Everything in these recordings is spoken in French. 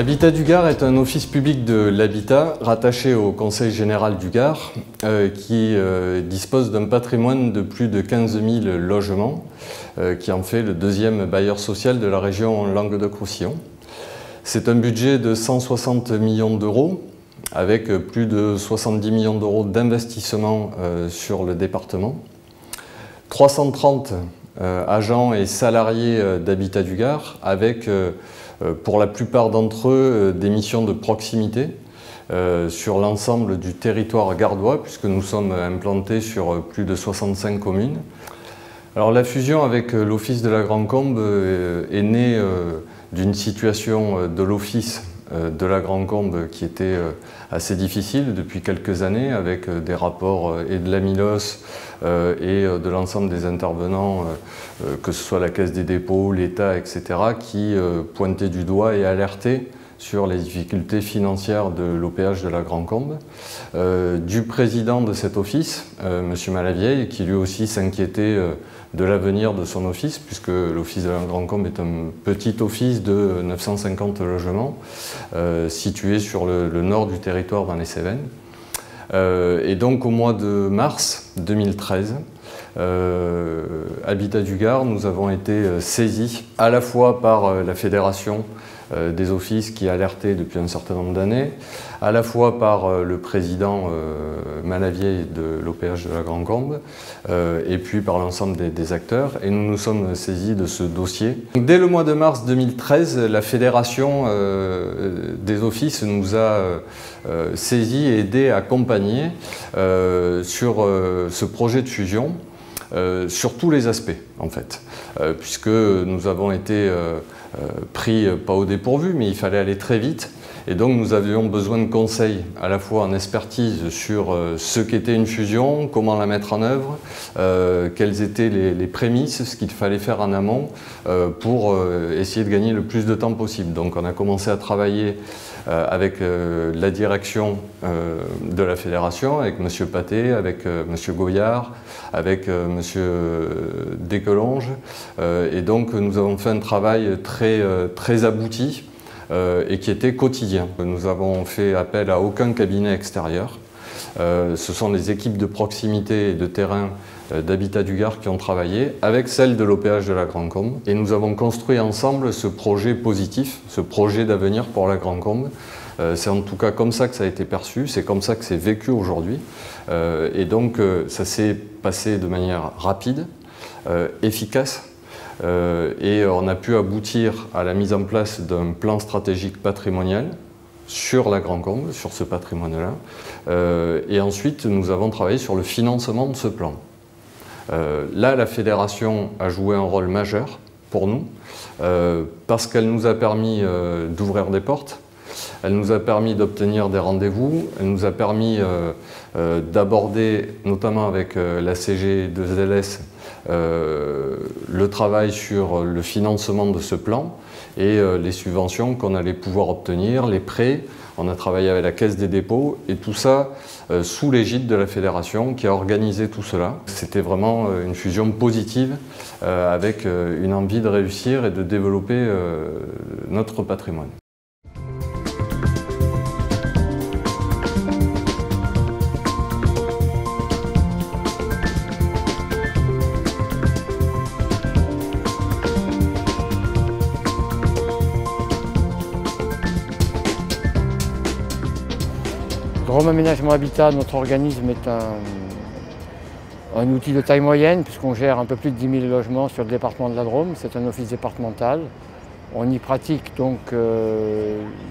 Habitat du Gard est un office public de l'habitat rattaché au Conseil général du Gard qui dispose d'un patrimoine de plus de 15 000 logements qui en fait le deuxième bailleur social de la région Languedoc-Roussillon. C'est un budget de 160 millions d'euros avec plus de 70 millions d'euros d'investissement sur le département. 330 agents et salariés d'Habitat du Gard avec pour la plupart d'entre eux des missions de proximité sur l'ensemble du territoire gardois puisque nous sommes implantés sur plus de 65 communes. Alors la fusion avec l'Office de la Grande Combe est née d'une situation de l'Office de la Grande Combe qui était assez difficile depuis quelques années avec des rapports et de la Milos et de l'ensemble des intervenants, que ce soit la Caisse des dépôts, l'État, etc., qui pointaient du doigt et alertaient sur les difficultés financières de l'OPH de la Grande Combe, du président de cet office, M. Malavieille, qui lui aussi s'inquiétait de l'avenir de son office, puisque l'office de la Grande Combe est un petit office de 950 logements, situé sur le nord du territoire dans les Cévennes. Et donc au mois de mars 2013, Habitat du Gard, nous avons été saisis à la fois par la Fédération des offices qui alertaient depuis un certain nombre d'années, à la fois par le président Malavieille de l'OPH de la Grande Combe, et puis par l'ensemble des acteurs, et nous nous sommes saisis de ce dossier. Dès le mois de mars 2013, la Fédération des offices nous a saisis et aidés, accompagnés sur ce projet de fusion, sur tous les aspects en fait, puisque nous avons été pris pas au dépourvu, mais il fallait aller très vite. Et donc nous avions besoin de conseils, à la fois en expertise sur ce qu'était une fusion, comment la mettre en œuvre, quelles étaient les prémices, ce qu'il fallait faire en amont pour essayer de gagner le plus de temps possible. Donc on a commencé à travailler avec la direction de la Fédération, avec M. Paté, avec M. Goyard, avec M. Descolonges. Et donc nous avons fait un travail très abouti et qui était quotidien. Nous avons fait appel à aucun cabinet extérieur. Ce sont les équipes de proximité et de terrain d'Habitat du Gard qui ont travaillé avec celle de l'OPH de la Grande Combe. Et nous avons construit ensemble ce projet positif, ce projet d'avenir pour la Grande Combe. C'est en tout cas comme ça que ça a été perçu, c'est comme ça que c'est vécu aujourd'hui. Et donc ça s'est passé de manière rapide, efficace. Et on a pu aboutir à la mise en place d'un plan stratégique patrimonial sur la Grande Combe, sur ce patrimoine-là. Et ensuite, nous avons travaillé sur le financement de ce plan. Là, la Fédération a joué un rôle majeur pour nous, parce qu'elle nous a permis d'ouvrir des portes, elle nous a permis d'obtenir des rendez-vous, elle nous a permis d'aborder, notamment avec la CG2LS, le travail sur le financement de ce plan et les subventions qu'on allait pouvoir obtenir, les prêts. On a travaillé avec la Caisse des dépôts et tout ça sous l'égide de la Fédération qui a organisé tout cela. C'était vraiment une fusion positive avec une envie de réussir et de développer notre patrimoine. Drôme Aménagement Habitat, notre organisme est un outil de taille moyenne puisqu'on gère un peu plus de 10 000 logements sur le département de la Drôme. C'est un office départemental. On y pratique donc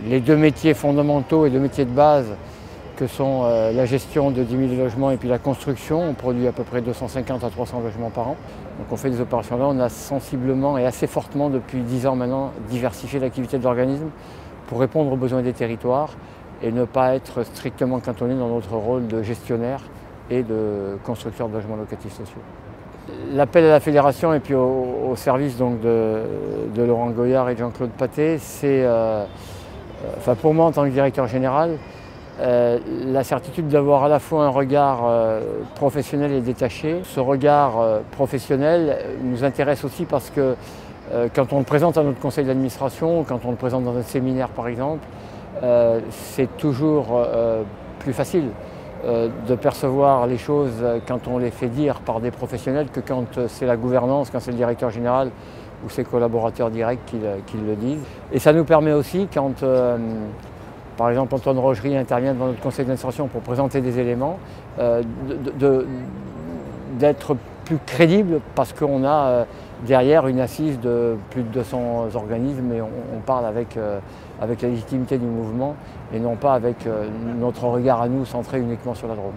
les deux métiers fondamentaux et deux métiers de base que sont la gestion de 10 000 logements et puis la construction. On produit à peu près 250 à 300 logements par an. Donc on fait des opérations là. On a sensiblement et assez fortement depuis 10 ans maintenant diversifié l'activité de l'organisme pour répondre aux besoins des territoires et ne pas être strictement cantonné dans notre rôle de gestionnaire et de constructeur de logements locatifs sociaux. L'appel à la Fédération et puis au service donc de Laurent Goyard et de Jean-Claude Paté, c'est, pour moi en tant que directeur général, la certitude d'avoir à la fois un regard professionnel et détaché. Ce regard professionnel nous intéresse aussi parce que Quand on le présente à notre conseil d'administration, quand on le présente dans un séminaire par exemple, c'est toujours plus facile de percevoir les choses quand on les fait dire par des professionnels que quand c'est la gouvernance, quand c'est le directeur général ou ses collaborateurs directs qui le disent. Et ça nous permet aussi, quand par exemple Antoine Rogerie intervient devant notre conseil d'administration pour présenter des éléments, d'être plus crédible parce qu'on a derrière une assise de plus de 200 organismes et on parle avec la légitimité du mouvement et non pas avec notre regard à nous centré uniquement sur la Drôme.